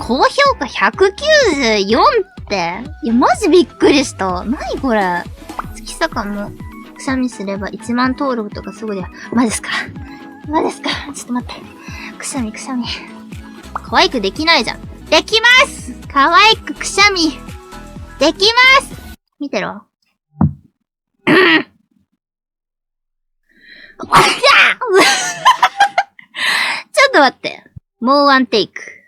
高評価194って。いや、マジびっくりした。なにこれ。月坂も、くしゃみすれば1万登録とかすぐで。マジっすか。マジっすか。ちょっと待って。くしゃみ。可愛くできないじゃん。できます可愛くくしゃみ。できます見てろ。ちょっと待って。もうワンテイク。